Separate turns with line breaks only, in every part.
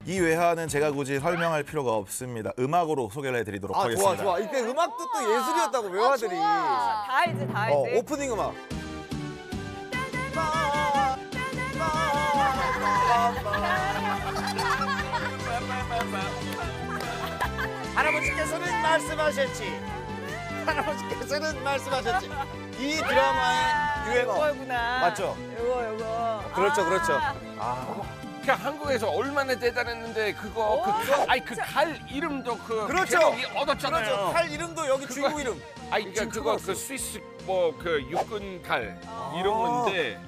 이 외화는 제가 굳이 설명할 필요가 없습니다. 음악으로 소개를 해드리도록 하겠습니다.
좋아. 이때 음악도 또 예술이었다고 외화들이.
다 알지.
오프닝 음악. 할아버지께서는 말씀하셨지. 이 드라마의 유행어.
이거구나.
맞죠?
이거.
그렇죠.
그냥 한국에서 얼마나 대단했는데 그거 그 갈 이름도
그렇죠.
제목이 얻었잖아요.
그렇죠. 칼 이름도 여기 주인공 이름.
그러니까 그거 그 스위스 뭐 그 육군 칼 이런 건데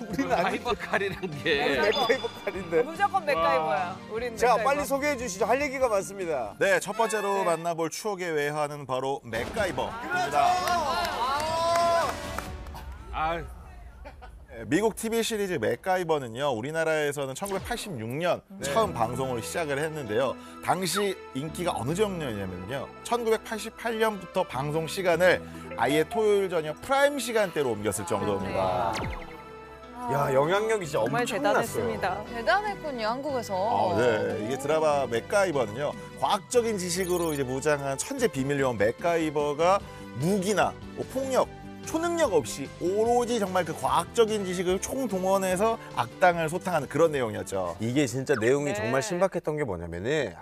우리는 아니.
맥가이버 칼이란 게
맥가이버 칼인데.
무조건 맥가이버야. 우린
자,
맥가이버.
빨리 소개해 주시죠. 할 얘기가 많습니다.
네, 첫 번째로 만나볼 추억의 외화는 바로 맥가이버입니다.
아,
미국 TV 시리즈 맥가이버는요, 우리나라에서는 1986년 처음 방송을 시작을 했는데요. 당시 인기가 어느 정도였냐면요. 1988년부터 방송 시간을 아예 토요일 저녁 프라임 시간대로 옮겼을 정도입니다.
야, 영향력이 진짜
정말
엄청났어요.
대단했습니다.
대단했군요, 한국에서.
네, 이게 드라마 맥가이버는요, 과학적인 지식으로 이제 무장한 천재 비밀요원 맥가이버가 무기나 폭력, 초능력 없이 오로지 정말 그 과학적인 지식을 총동원해서 악당을 소탕하는 그런 내용이었죠.
이게 진짜 내용이
네.
정말 신박했던 게 뭐냐면은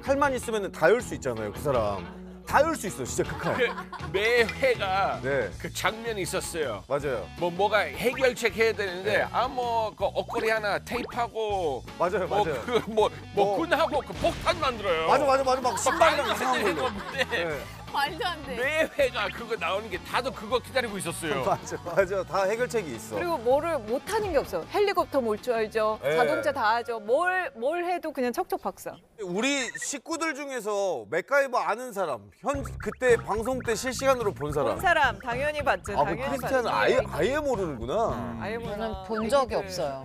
칼만 있으면 다 열 수 있잖아요, 그 사람. 다 열 수 있어, 진짜 그 칼.
매 회가
네.
그 장면이 있었어요.
맞아요.
뭐가 해결책 해야 되는데 그 옷걸이 하나 테이프하고
맞아요.
군하고 그 폭탄 만들어요.
맞아. 막 신발이랑 이상한 걸로.
네.
말도 안 돼.
매 회가 그거 나오는 게 다들 그거 기다리고 있었어요.
맞아. 다 해결책이 있어.
그리고 뭐를 못하는 게 없어. 헬리콥터 몰 줄 알죠.
네.
자동차 다 하죠. 뭘 해도 그냥 척척 박사.
우리 식구들 중에서 맥가이버 아는 사람, 그때 방송 때 실시간으로 본 사람.
본 사람 당연히 봤죠.
뭐
당연히
크리스티안은
봤지.
아예 모르는구나.
아예
저는
몰라.
본 적이 없어요.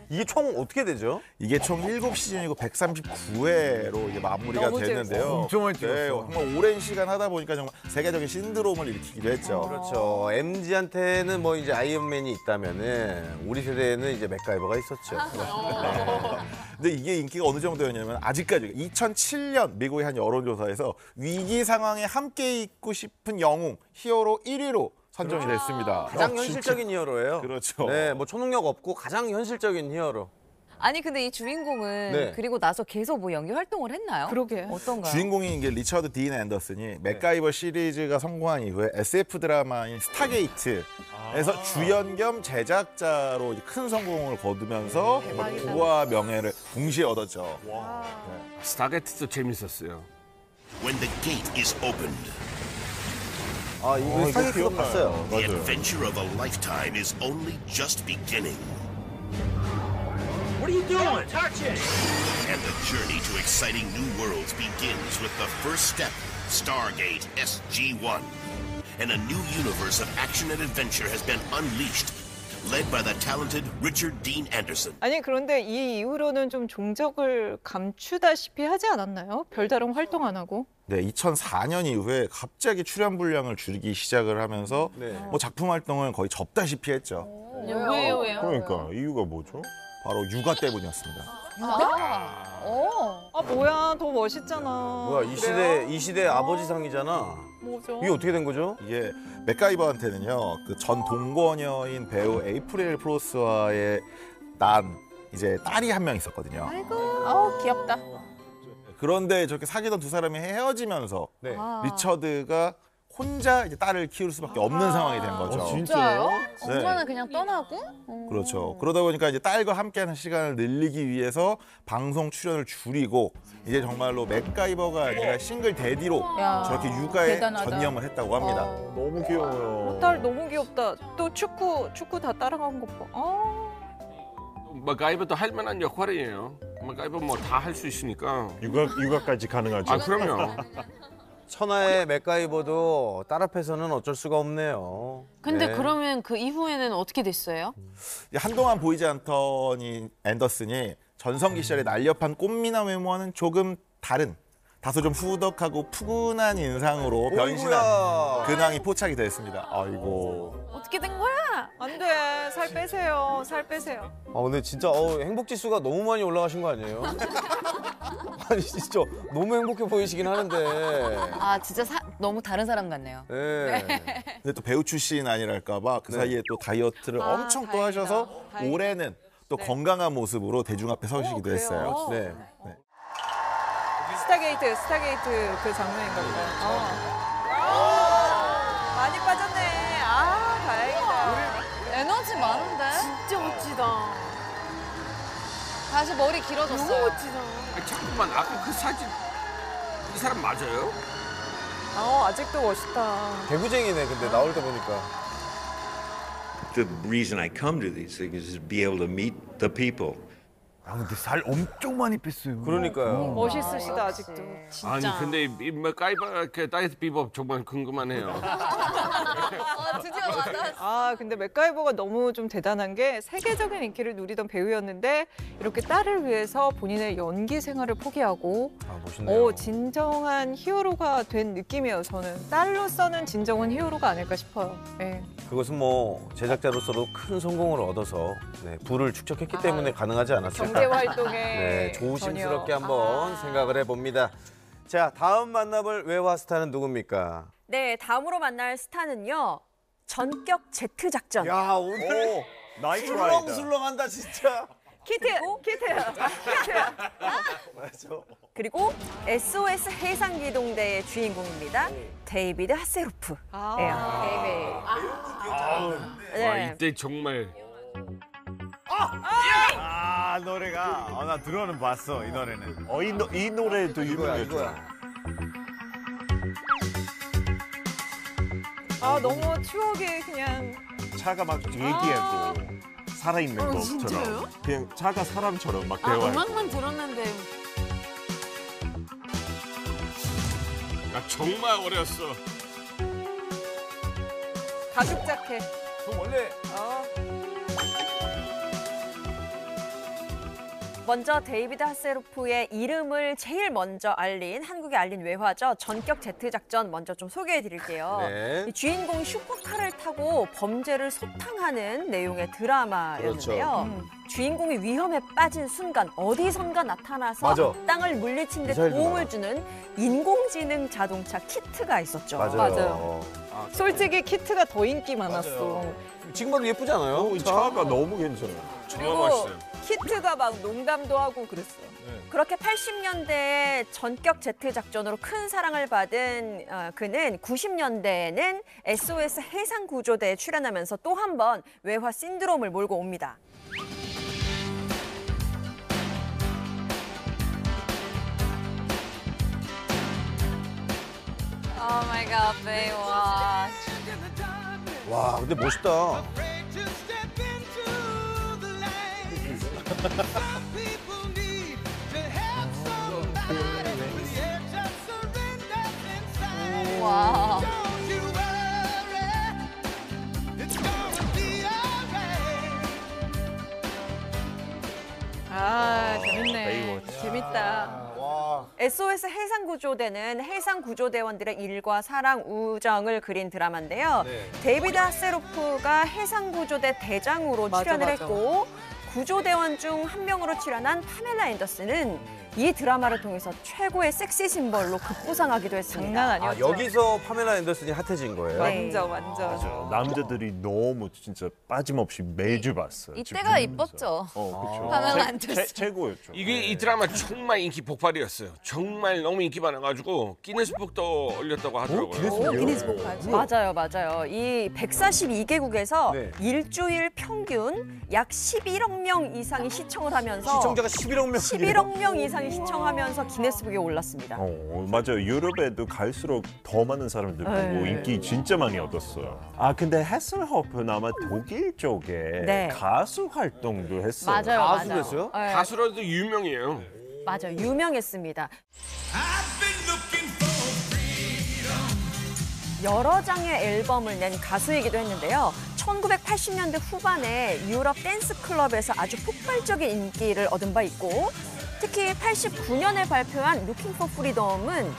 이게 총 어떻게 되죠?
이게 총 7시즌이고 139회로 이제 마무리가
너무
됐는데요.
재밌어요.
엄청 많이
네,
찍었어.
정말 오랜 시간 하다 보니까 정말 세계적인 신드롬을 일으키기도 했죠.
그렇죠. MZ한테는 뭐 이제 아이언맨이 있다면은 우리 세대에는 이제 맥가이버가 있었죠.
근데 이게 인기가 어느 정도였냐면 아직까지 2007년 미국의 한 여론조사에서 위기 상황에 함께 있고 싶은 영웅 히어로 1위로 선정이 됐습니다.
가장 현실적인 히어로예요.
그렇죠.
네, 뭐 초능력 없고 가장 현실적인 히어로.
아니 근데 이 주인공은
네.
그리고 나서 계속 뭐 연기 활동을 했나요?
그러게.
어떤가요?
주인공인 이게 리처드 딘 앤더슨이 맥가이버 시리즈가 성공한 이후에 SF 드라마인 스타게이트에서 주연 겸 제작자로 이제 큰 성공을 거두면서
대박이다.
부와 명예를 동시에 얻었죠.
스타게이트도 재밌었어요.
When the gate is opened,
아, 이거 스타게이트도 봤어요.
the adventure of a lifetime is only just beginning.
What are you doing? Touch it!
And the journey to exciting new worlds begins with the first step, Stargate SG-1. And a new universe of action and adventure has been unleashed, led by the talented Richard Dean Anderson.
아니 그런데 이 이후로는 좀 종적을 감추다시피 하지 않았나요? 별다른 활동 안 하고.
네, 2004년 이후에 갑자기 출연 분량을 줄이기 시작을 하면서
네.
뭐 작품 활동을 거의 접다시피 했죠.
왜요?
그러니까 이유가 뭐죠?
바로 육아 때문이었습니다.
어.
아 뭐야 더 멋있잖아.
뭐야, 이 시대 아버지상이잖아.
뭐죠?
이게 어떻게 된 거죠?
이게 맥가이버한테는요, 그 전 동거녀인 배우 에이프릴 프로스와의 난 이제 딸이 한 명 있었거든요.
아우 귀엽다.
그런데 저렇게 사귀던 두 사람이 헤어지면서
네.
리처드가 혼자 이제 딸을 키울 수밖에 없는 상황이 된 거죠.
진짜요?
네.
엄마는 그냥 떠나고?
그렇죠. 그러다 보니까 이제 딸과 함께하는 시간을 늘리기 위해서 방송 출연을 줄이고 이제 정말로 맥가이버가 아니라 싱글 대디로
야,
저렇게 육아에
대단하다.
전념을 했다고 합니다.
너무 귀여워요.
딸 너무 귀엽다. 또 축구 다 따라간 것 봐.
맥가이버도 할 만한 역할이에요. 맥가이버 뭐 다 할 수 있으니까.
육아까지 가능하죠.
그럼요.
천하의 맥가이버도 딸 앞에서는 어쩔 수가 없네요.
근데
네.
그러면 그 이후에는 어떻게 됐어요?
한동안 보이지 않던 이 앤더슨이 전성기 시절의 날렵한 꽃미남 외모와는 조금 다른 다소 좀 후덕하고 푸근한 인상으로 변신한
어이구야.
근황이 포착이 됐습니다. 아이고.
어떻게 된 거야?
안 돼. 살 빼세요. 살 빼세요.
아 근데 진짜 행복 지수가 너무 많이 올라가신 거 아니에요? 아니 진짜 너무 행복해 보이시긴 하는데.
아 진짜 너무 다른 사람 같네요.
네.
근데 또 배우 출신 아니랄까봐 그 사이에 또 다이어트를 엄청 또
다행이다.
하셔서
다행이다.
올해는 또
네.
건강한 모습으로 대중 앞에 서시기도
그래요?
했어요.
네.
스타게이트 그 장면인가 보다. 많이 빠졌네. 아, 다행이다.
에너지 많은데?
진짜 멋지다.
다시 머리 길어졌어요.
너무 멋지다.
잠깐만 아까 그 사진 이 사람 맞아요?
아직도 멋있다.
개구쟁이네 근데 나올 때 보니까.
The reason I come to these things is to be able to meet the people.
아 근데 살 엄청 많이 뺐어요.
그러니까요.
멋있으시다, 아직도.
진짜.
아니 근데 이 맥가이버 그 다이어트 비법 정말 궁금하네요.
드디어 맞아.
아, 근데 맥가이버가 너무 좀 대단한 게 세계적인 인기를 누리던 배우였는데 이렇게 딸을 위해서 본인의 연기 생활을 포기하고
아 멋있네요.
진정한 히어로가 된 느낌이에요, 저는. 딸로서는 진정한 히어로가 아닐까 싶어요. 네.
그것은 뭐 제작자로서도 큰 성공을 얻어서 부를 축적했기 때문에 가능하지 않았을까.
경제 활동에
네, 조심스럽게
전혀.
한번 생각을 해봅니다. 자, 다음 만나볼 외화 스타는 누굽니까?
네, 다음으로 만날 스타는요. 전격 제트 작전.
야, 오늘
나이트 라이더.
술렁술렁한다 진짜.
키트.
맞아.
그리고 SOS 해상기동대의 주인공입니다. 데이비드 하세로프.
와 이때 정말
노래가 나 들어는 봤어 이 노래는.
이 노래도
이거야,
유명했죠.
이거야.
너무 추억이 그냥.
차가 막 얘기하고 살아있는 것처럼.
진짜요?
그냥 차가 사람처럼 막
아,
대화하고.
음악만 들었는데.
나 정말 어렸어.
가죽 자켓.
원래
먼저 데이비드 하세로프의 이름을 제일 먼저 한국에 알린 외화죠. 전격 제트 작전 먼저 좀 소개해 드릴게요.
네.
이 주인공이 슈퍼카를 타고 범죄를 소탕하는 내용의 드라마였는데요.
그렇죠.
주인공이 위험에 빠진 순간 어디선가 나타나서
맞아.
악당을 물리친 데
미사일도
도움을
나와.
주는 인공지능 자동차 키트가 있었죠.
맞아요.
솔직히 키트가 더 인기 많았어.
지금 봐도 예쁘지 않아요?
이 차가 너무 괜찮아요.
정말 멋있어요.
키트가 막 농담도 하고 그랬어.
그렇게 80년대에 전격 제트 작전으로 큰 사랑을 받은 그는 90년대에는 SOS 해상구조대에 출연하면서 또 한 번 외화 신드롬을 몰고 옵니다.
오 마이 갓, 베이와.
와, 근데 멋있다.
와.
재밌네. 재밌다.
SOS 해상구조대는 해상구조대원들의 일과 사랑, 우정을 그린 드라마인데요. 데이비드 하세로프가 해상구조대 대장으로 출연을 했고 구조대원 중 한 명으로 출연한 파멜라 앤더슨은 이 드라마를 통해서 최고의 섹시 심벌로 급부상하기도 했습니다.
장난 아니었죠.
여기서 파멜라 앤더슨이 핫해진 거예요?
네.
완전.
남자들이 너무 진짜 빠짐없이 매주 봤어요.
이때가
지금
이뻤죠.
그렇죠.
파멜라 앤더슨.
최고였죠.
이게 이 드라마 정말 인기 폭발이었어요. 정말 너무 인기 많아가지고 기네스북도 올렸다고 하더라고요.
기니스북 가지.
맞아요. 이 142개국에서
네.
일주일 평균 약 11억 명 이상이 시청을 하면서
시청자가 11억 명.
11억 명 이상이 시청하면서 기네스북에 올랐습니다.
맞아요. 유럽에도 갈수록 더 많은 사람들 보고 인기 진짜 많이 얻었어요. 아 근데 해슬허프는 아마 독일 쪽에
네.
가수 활동도 했어요.
맞아요.
가수도 했어요?
네,
가수로도 유명해요.
맞아요. 유명했습니다. 여러 장의 앨범을 낸 가수이기도 했는데요. 1980년대 후반에 유럽 댄스 클럽에서 아주 폭발적인 인기를 얻은 바 있고 특히 89년에 발표한 Looking for Freedom은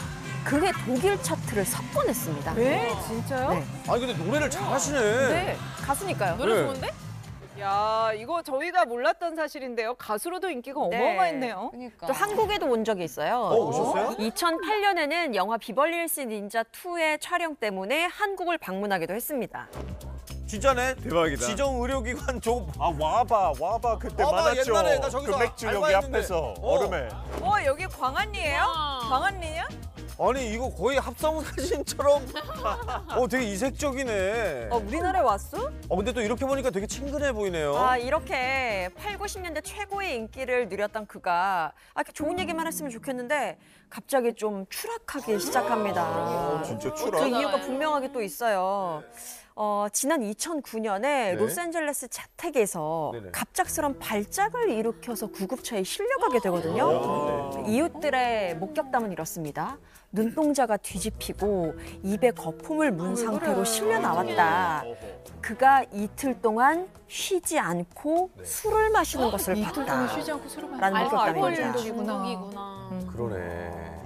그게 독일 차트를 석권했습니다.
네? 진짜요?
네.
아니 근데 노래를 잘하시네.
네, 가수니까요.
노래
네.
좋은데?
야, 이거 저희가 몰랐던 사실인데요. 가수로도 인기가 어마어마했네요.
그러니까.
또 한국에도 온 적이 있어요.
오셨어요?
2008년에는 영화 비벌리 hills 닌자 2의 촬영 때문에 한국을 방문하기도 했습니다.
진짜네.
대박이다.
지정 의료기관 조.
아 와봐 그때
와봐,
많았죠.
옛날에 나 저기서
그 맥주 여기
알바했는데.
앞에서
어.
얼음에.
여기 광안리예요? 광안리냐?
아니 이거 거의 합성 사진처럼. 되게 이색적이네.
우리나라에 왔어?
근데 또 이렇게 보니까 되게 친근해 보이네요.
이렇게 8, 90년대 최고의 인기를 누렸던 그가 이렇게 좋은 얘기만 했으면 좋겠는데 갑자기 좀 추락하기 시작합니다.
진짜
그
추락.
이유가 분명하게 또 있어요. 지난 2009년에 로스앤젤레스 자택에서
네네.
갑작스런 발작을 일으켜서 구급차에 실려가게 되거든요. 이웃들의 목격담은 이렇습니다. 눈동자가 뒤집히고 입에 거품을 문 상태로 실려 나왔다. 그가 이틀 동안 쉬지 않고 술을 마시는 것을
이틀 동안
봤다.
쉬지 않고 술을
라는
알코올
목격담입니다.
중독이구나.
그러네.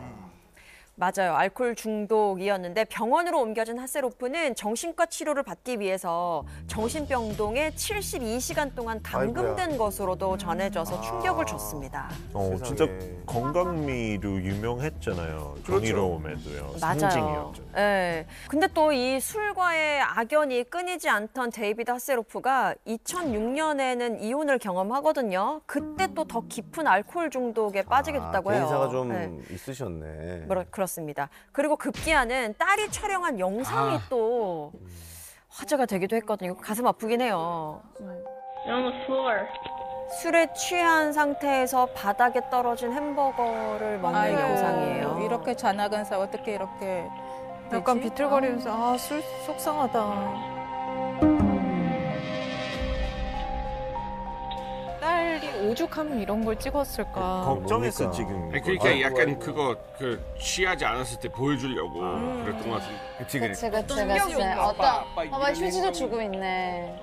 맞아요. 알코올 중독이었는데 병원으로 옮겨진 하세로프는 정신과 치료를 받기 위해서 정신병동에 72시간 동안 감금된 것으로도 전해져서 충격을 줬습니다.
진짜 건강미로 유명했잖아요. 정의로움에도요.
맞아요.
상징이었죠.
네. 근데 또 이 술과의 악연이 끊이지 않던 데이비드 하세로프가 2006년에는 이혼을 경험하거든요. 그때 또 더 깊은 알코올 중독에 빠지게 됐다고 해요.
인사가 좀
네.
있으셨네.
그렇습니다. 그리고 급기야는 딸이 촬영한 영상이 또 화제가 되기도 했거든요. 가슴 아프긴 해요. 술에 취한 상태에서 바닥에 떨어진 햄버거를 먹는 영상이에요.
이렇게 잔악은사 어떻게 이렇게
약간
되지?
비틀거리면서 술 속상하다. 딸이 오죽하면 이런 걸 찍었을까.
걱정했어
뭡니까?
지금.
그러니까 약간 그거 취하지 않았을 때 보여주려고 그랬던 것 같은데.
그치.
그치.
충격이었나
어떤
봐.
봐봐 휴지도 주고 있네.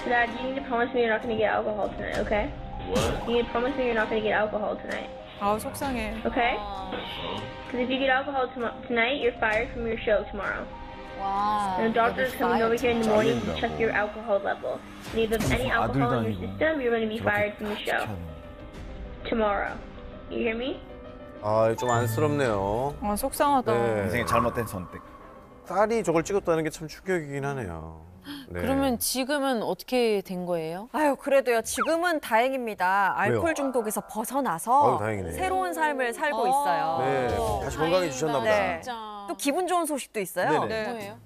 Dad, you need to promise me you're not going to get alcohol tonight, okay? What? You need to promise me you're not going to get alcohol tonight,
속상해.
okay? Because if you get alcohol tonight, you're fired from your show tomorrow.
와.
And the doctor is coming over here in the morning to check your alcohol level. And if there's any alcohol in your system, you're going to be fired from the show tomorrow. You hear me?
좀 안쓰럽네요.
속상하다.
네.
인생의 잘못된 선택.
딸이 저걸 찍었다는 게 참 충격이긴 하네요. 네.
그러면 지금은 어떻게 된 거예요?
그래도요. 지금은 다행입니다. 알코올
왜요?
중독에서 벗어나서
다행이네.
새로운 삶을 살고 있어요.
네, 다시 건강해지셨나 보다.
네.
진짜.
또 기분 좋은 소식도 있어요.
네네.
뭐예요?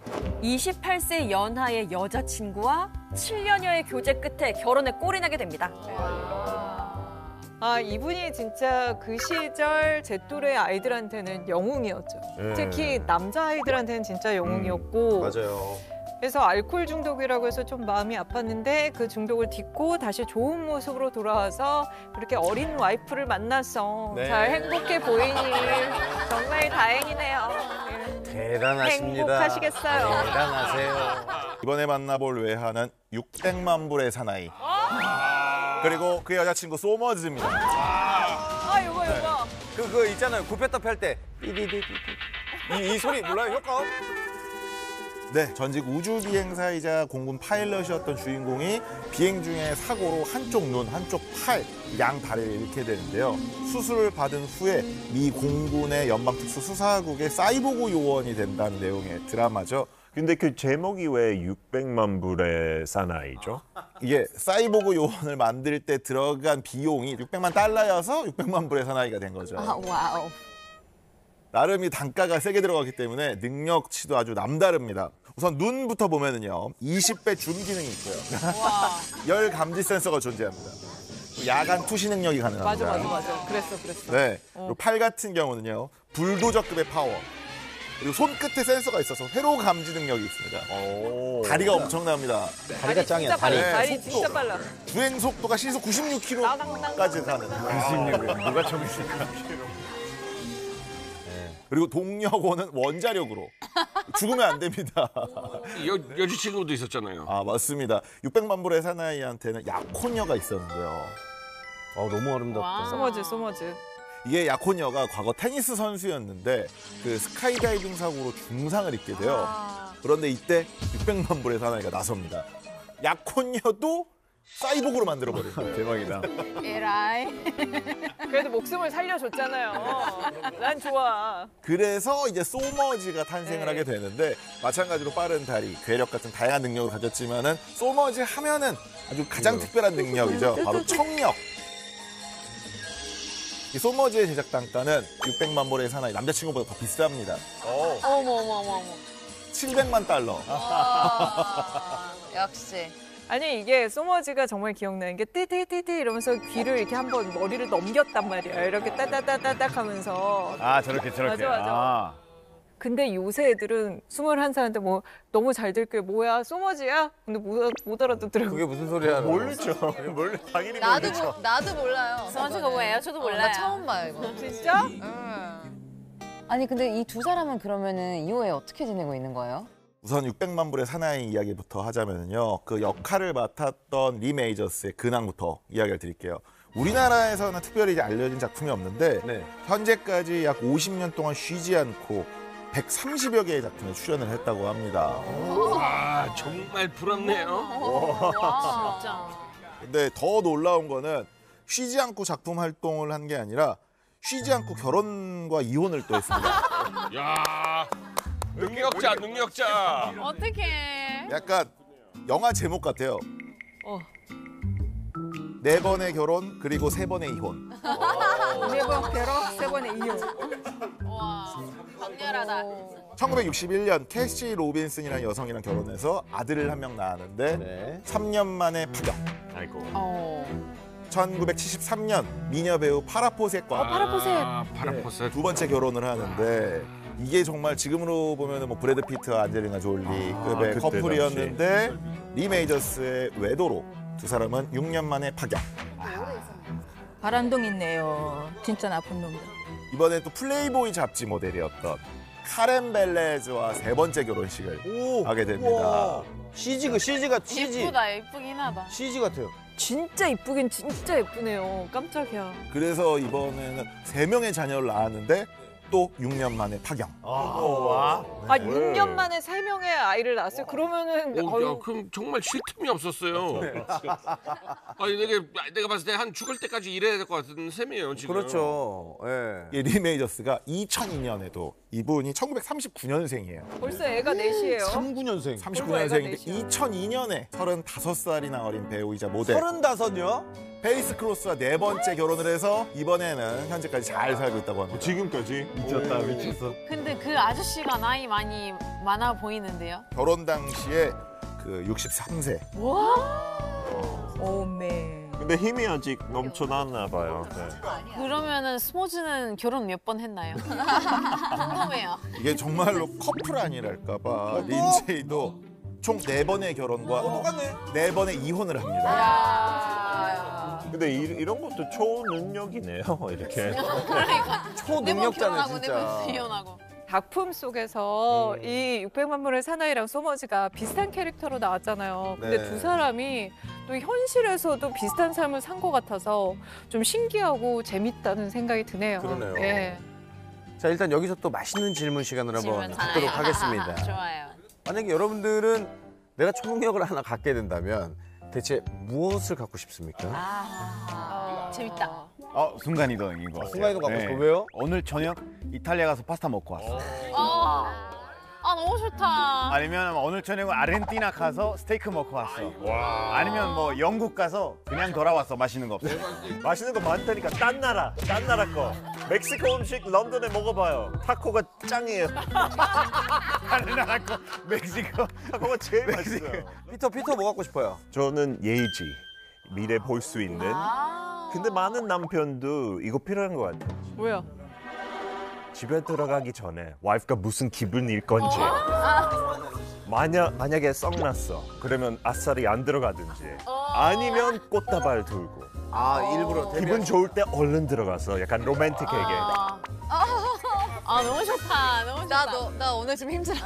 28세 연하의 여자친구와 7년여의 교제 끝에 결혼에 꼴이 나게 됩니다.
이분이 진짜 그 시절 제 또래 아이들한테는 영웅이었죠.
네.
특히 남자아이들한테는 진짜 영웅이었고.
맞아요.
그래서 알코올 중독이라고 해서 좀 마음이 아팠는데 그 중독을 딛고 다시 좋은 모습으로 돌아와서 그렇게 어린 와이프를 만나서
네.
잘 행복해 보이니 정말 다행이네요.
대단하십니다.
행복하시겠어요.
대단하세요.
이번에 만나볼 외화는 600만 불의 사나이. 그리고 그 여자친구 소머즈입니다.
이거.
그거 있잖아요. 굽혔다 펼 때. 이 소리 몰라요? 효과?
네, 전직 우주 비행사이자 공군 파일럿이었던 주인공이 비행 중에 사고로 한쪽 눈, 한쪽 팔, 양 다리를 잃게 되는데요. 수술을 받은 후에 미 공군의 연방특수 수사국의 사이보그 요원이 된다는 내용의 드라마죠.
근데 그 제목이 왜 600만 불의 사나이죠?
이게 사이보그 요원을 만들 때 들어간 비용이 600만 달러여서 600만 불의 사나이가 된 거죠.
와우.
나름이 단가가 세게 들어가기 때문에 능력치도 아주 남다릅니다. 우선 눈부터 보면은요, 20배 줌 기능이 있고요. 열 감지 센서가 존재합니다. 야간 투시 능력이 가능합니다.
맞아. 그랬어.
네. 그리고 팔 같은 경우는요, 불도저급의 파워. 그리고 손끝에 센서가 있어서 회로 감지 능력이 있습니다. 다리가 엄청납니다.
다리가 짱이야.
다리 진짜 빨라.
주행 속도가 시속 96km까지 가는.
96. 누가 쳐있을까?
그리고 동력원은 원자력으로. 죽으면 안 됩니다.
여자친구도 있었잖아요.
맞습니다. 600만 불의 사나이한테는 약혼녀가 있었는데요.
너무 아름답다.
소머즈.
이게 약혼녀가 과거 테니스 선수였는데 그 스카이다이빙 사고로 중상을 입게 돼요. 그런데 이때 600만 불의 사나이가 나섭니다. 약혼녀도 사이보그로 만들어버린 거예요.
대박이다.
에라이.
그래도 목숨을 살려줬잖아요. 난 좋아.
그래서 이제 소머지가 탄생을 하게 되는데 마찬가지로 빠른 다리, 괴력 같은 다양한 능력을 가졌지만은 소머지 하면은 아주 가장 특별한 능력이죠. 바로 청력. 이 소머지의 제작 단가는 600만 불의 사나이 남자친구보다 더 비쌉니다.
어머.
700만 달러.
역시.
아니 이게 소머지가 정말 기억나는 게 띠띠띠띠 이러면서 귀를 이렇게 한번 머리를 넘겼단 말이에요. 이렇게 따따따따딱 하면서.
아 저렇게.
맞아. 근데 요새 애들은 21살한테 뭐 너무 잘 들게 뭐야 소머지야? 근데 못 알아듣더라고.
그게 무슨 소리야?
모르죠. 당연히 모르죠.
나도 몰라요. 소머지가 뭐예요? 저도 몰라요. 나 처음 봐요 이거.
진짜?
아니 근데 이 두 사람은 그러면은 이후에 어떻게 지내고 있는 거예요?
우선 600만 불의 사나이 이야기부터 하자면요. 그 역할을 맡았던 리 메이저스의 근황부터 이야기를 드릴게요. 우리나라에서는 특별히 이제 알려진 작품이 없는데 현재까지 약 50년 동안 쉬지 않고 130여 개의 작품에 출연을 했다고 합니다.
와, 정말 부럽네요.
진짜.
근데 더 놀라운 거는 쉬지 않고 작품 활동을 한 게 아니라 쉬지 않고 결혼과 이혼을 또 했습니다.
야, 능력자.
어떡해.
약간 영화 제목 같아요. 4번의 결혼 그리고 3번의 이혼.
4번 결혼, 3번의 이혼.
와, 강렬하다.
1961년 캐시 로빈슨이라는 여성이랑 결혼해서 아들을 한 명 낳았는데 3년 만에 파격.
아이고.
1973년 미녀 배우 파라포섹과
파라포섹.
두 번째 결혼을 하는데 이게 정말 지금으로 보면 뭐 브래드 피트와 안젤리나 졸리급의
그때
커플이었는데 리 메이저스의 외도로 두 사람은 6년 만에 파격.
바람동 있네요. 진짜 나쁜 놈이다.
이번엔 또 플레이보이 잡지 모델이었던 카렌 벨레즈와 세 번째 결혼식을 하게 됩니다.
CG.
예쁘다, 예쁘긴 하다.
CG 같아요.
진짜 이쁘긴 진짜 예쁘네요. 깜짝이야.
그래서 이번에는 3명의 자녀를 낳았는데 또 6년 만에 파경.
6년 만에 3명의 아이를 낳았어요? 그러면은
야, 그럼 정말 쉴 틈이 없었어요. 아니 내가 봤을 때 한 죽을 때까지 일해야 될 것 같은 셈이에요 지금.
그렇죠.
이 리 메이저스가 2002년에도 이분이 1939년생이에요.
벌써 애가 넷이에요.
39년생.
39년생인데 2002년에 35살이나 어린 배우이자 모델.
35요?
페이스 크로스와 4번째 결혼을 해서 이번에는 현재까지 잘 살고 있다고 합니다.
지금까지?
미쳤어.
근데 그 아저씨가 나이 많아 보이는데요?
결혼 당시에 그 63세.
오메.
근데 힘이 아직 넘쳐났나 봐요.
그러면은 스모즈는 결혼 몇 번 했나요? 궁금해요.
이게 정말로 커플 아니랄까 봐 린제이도 총 4번의 결혼과 4번의 이혼을 합니다.
근데 이런 것도 초능력이네요. 이렇게.
그러니까
초능력자네
진짜. 이혼하고.
작품 속에서 이 600만 불의 사나이랑 소머지가 비슷한 캐릭터로 나왔잖아요. 근데 두 사람이 또 현실에서도 비슷한 삶을 산 것 같아서 좀 신기하고 재밌다는 생각이 드네요.
그러네요.
예.
자, 일단 여기서 또 맛있는 질문 시간을 한번 갖도록 하겠습니다.
좋아요.
만약에 여러분들은 내가 초능력을 하나 갖게 된다면 대체 무엇을 갖고 싶습니까?
재밌다.
순간이동인 거.
순간이동 갖고 싶어. 왜요?
오늘 저녁 이탈리아 가서 파스타 먹고 왔어.
너무 좋다.
아니면 오늘 저녁 아르헨티나 가서 스테이크 먹고 왔어. 아니면 뭐 영국 가서 그냥 돌아왔어. 맛있는 거 없어.
맛있는 거 많다니까. 딴 나라 거. 멕시코 음식 런던에 먹어봐요. 타코가 짱이에요.
다른 나라 거 멕시코.
타코가 제일 맛있어요.
피터 뭐 갖고 싶어요?
저는 예지. 미래 볼 수 있는. 근데 많은 남편도 이거 필요한 것 같아요.
뭐야?
집에 들어가기 전에 와이프가 무슨 기분일 건지. 만약에 썩났어. 그러면 아싸리 안 들어가든지. 아니면 꽃다발 들고.
일부러
기분 좋을 때 얼른 들어가서 약간 로맨틱하게.
아 너무 좋다. 너무 좋다.
나 오늘 좀 힘들어.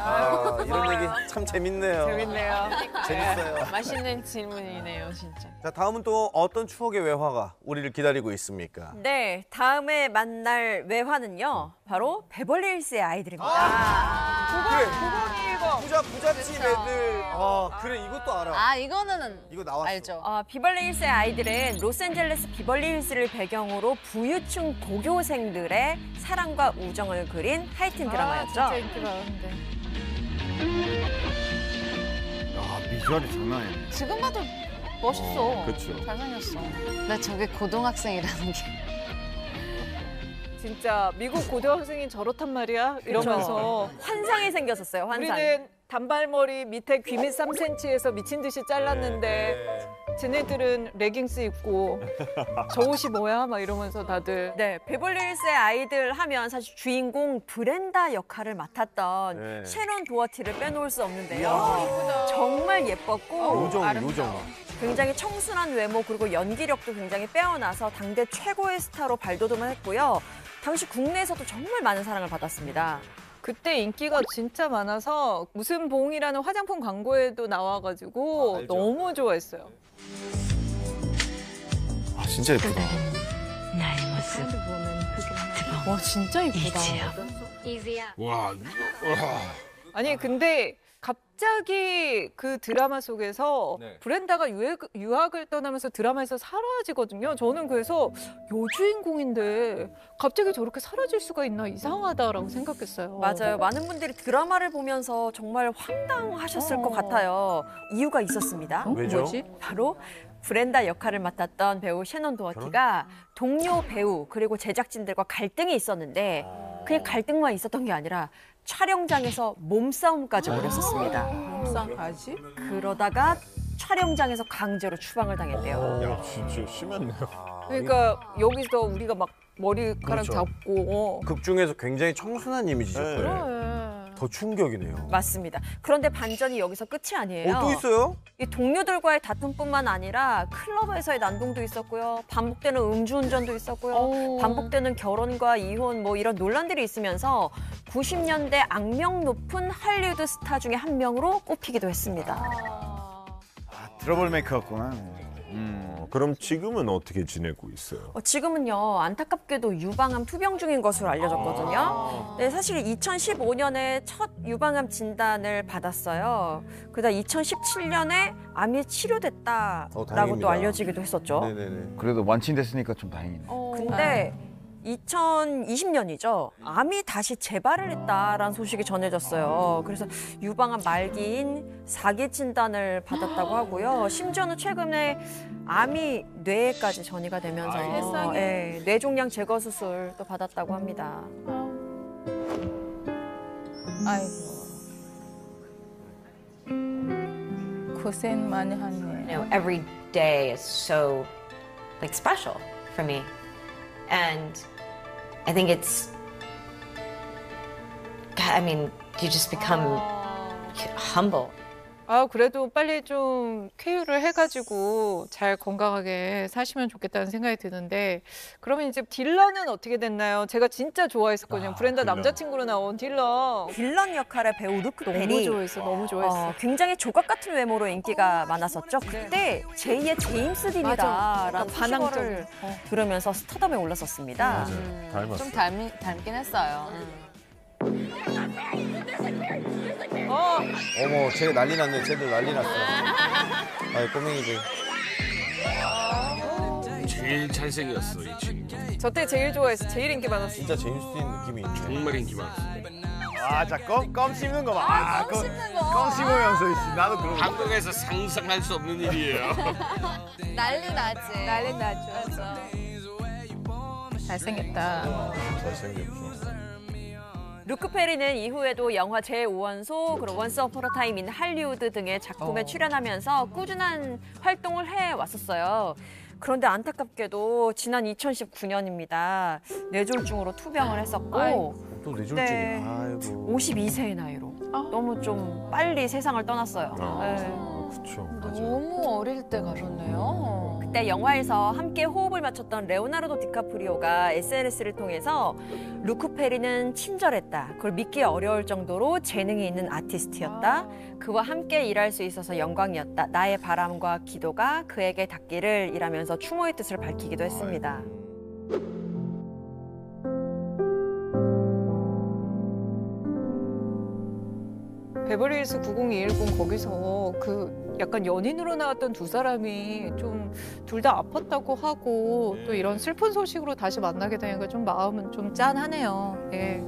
이런 얘기 참 재밌네요.
재밌네요.
재밌어요.
맛있는 질문이네요, 진짜.
자, 다음은 또 어떤 추억의 외화가 우리를 기다리고 있습니까?
네, 다음에 만날 외화는요. 바로 베벌리힐스의 아이들입니다.
부잣집 애들. 그래, 이것도 알아.
아, 이거는
이거 나왔어.
알죠.
비벌리힐스의 아이들은 로스앤젤레스 비벌리힐스를 배경으로 부유층 고교생들의 사랑과 우정을 그린 하이틴 드라마였죠.
진짜 인기 많은데.
비주얼이 장난 아니네.
지금 봐도 멋있어.
그렇죠.
잘생겼어. 나 저게 고등학생이라는 게.
진짜 미국 고등학생이 저렇단 말이야? 이러면서
환상이 생겼었어요, 환상.
우리는 단발머리 밑에 귀 밑 3cm에서 미친 듯이 잘랐는데 쟤네들은 레깅스 입고 저 옷이 뭐야? 막 이러면서 다들.
네, 베벌리힐스의 아이들 하면 사실 주인공 브렌다 역할을 맡았던 셰넌 도어티를 빼놓을 수 없는데요. 정말 예뻤고
요정.
굉장히 청순한 외모 그리고 연기력도 굉장히 빼어나서 당대 최고의 스타로 발돋움을 했고요. 당시 국내에서도 정말 많은 사랑을 받았습니다.
그때 인기가 진짜 많아서 무슨 봉이라는 화장품 광고에도 나와가지고 너무 좋아했어요.
아 진짜 예쁘다.
나의 모습.
와 진짜 예쁘다.
와.
아니 근데 갑자기 그 드라마 속에서 브렌다가 유학을 떠나면서 드라마에서 사라지거든요. 저는 그래서 여주인공인데 갑자기 저렇게 사라질 수가 있나 이상하다라고 생각했어요.
맞아요. 많은 분들이 드라마를 보면서 정말 황당하셨을 것 같아요. 이유가 있었습니다.
왜죠?
뭐지?
바로 브렌다 역할을 맡았던 배우 셰넌 도어티가 동료 배우 그리고 제작진들과 갈등이 있었는데 그냥 갈등만 있었던 게 아니라 촬영장에서 몸싸움까지 벌였었습니다.
몸싸움까지?
그러다가 촬영장에서 강제로 추방을 당했대요.
야, 진짜 심했네요.
그러니까 여기서 우리가 막 머리카락
그렇죠.
잡고
극 중에서 굉장히 청순한 이미지죠. 더 충격이네요.
맞습니다. 그런데 반전이 여기서 끝이 아니에요.
또 있어요?
이 동료들과의 다툼뿐만 아니라 클럽에서의 난동도 있었고요. 반복되는 음주운전도 있었고요. 반복되는 결혼과 이혼 뭐 이런 논란들이 있으면서 90년대 악명 높은 할리우드 스타 중에 한 명으로 꼽히기도 했습니다.
트러블 메이커였구나.
그럼 지금은 어떻게 지내고 있어요?
지금은요 안타깝게도 유방암 투병 중인 것으로 알려졌거든요. 네, 사실 2015년에 첫 유방암 진단을 받았어요. 그러다 2017년에 암이 치료됐다라고 또 알려지기도 했었죠.
네네네.
그래도 완치됐으니까 좀 다행이네.
근데 2020년이죠. 암이 다시 재발을 했다라는 소식이 전해졌어요. 그래서 유방암 말기인 4기 진단을 받았다고 하고요. 심지어는 최근에 암이 뇌에까지 전이가 되면서 뇌종양 제거 수술도 받았다고 합니다.
아이고. 고생 많이 하네.
You know, every day is so like special for me. And I think it's, I mean, you just become humble.
그래도 빨리 좀 쾌유를 해가지고 잘 건강하게 사시면 좋겠다는 생각이 드는데 그러면 이제 딜런은 어떻게 됐나요? 제가 진짜 좋아했었거든요. 브렌다
딜런.
남자친구로 나온 딜런.
딜런 역할의 배우 루크
너무
페리.
너무 좋아했어.
굉장히 조각 같은 외모로 인기가 많았었죠. 그때 제2의 제임스 딘이다라는 반항을 들으면서 스타덤에 올랐었습니다.
닮았어요.
좀 닮긴 했어요.
어머, 쟤 난리 났네. 쟤들 난리 났어. 아이, 꼬맹이들.
제일 잘생겼어 이 친구.
저 때 제일 좋아했어. 제일 인기 많았어.
진짜 제임스 딘 느낌이 있네.
정말 인기 많았어.
자, 껌 씹는 거 봐. 껌 씹으면서 나도 그런 거.
한국에서 상상할 수 없는 일이에요.
난리 나지.
난리 나죠. 잘생겼다.
잘생겼죠.
루크 페리는 이후에도 영화 제5원소, 그리고 원스 어폰 어 타임 인 할리우드 등의 작품에 출연하면서 꾸준한 활동을 해왔었어요. 그런데 안타깝게도 지난 2019년입니다. 뇌졸중으로 투병을 했었고
또 뇌졸중이야.
네,
아이고.
52세의 나이로 너무 좀 빨리 세상을 떠났어요. 네.
그렇죠.
너무 어릴 때 가셨네요.
이때 영화에서 함께 호흡을 맞췄던 레오나르도 디카프리오가 SNS를 통해서 루크 페리는 친절했다. 그걸 믿기 어려울 정도로 재능이 있는 아티스트였다. 그와 함께 일할 수 있어서 영광이었다. 나의 바람과 기도가 그에게 닿기를 이라면서 추모의 뜻을 밝히기도 했습니다.
베버리힐스 90210 거기서 그 약간 연인으로 나왔던 두 사람이 좀 둘 다 아팠다고 하고 또 이런 슬픈 소식으로 다시 만나게 되니까 좀 마음은 좀 짠하네요. 예.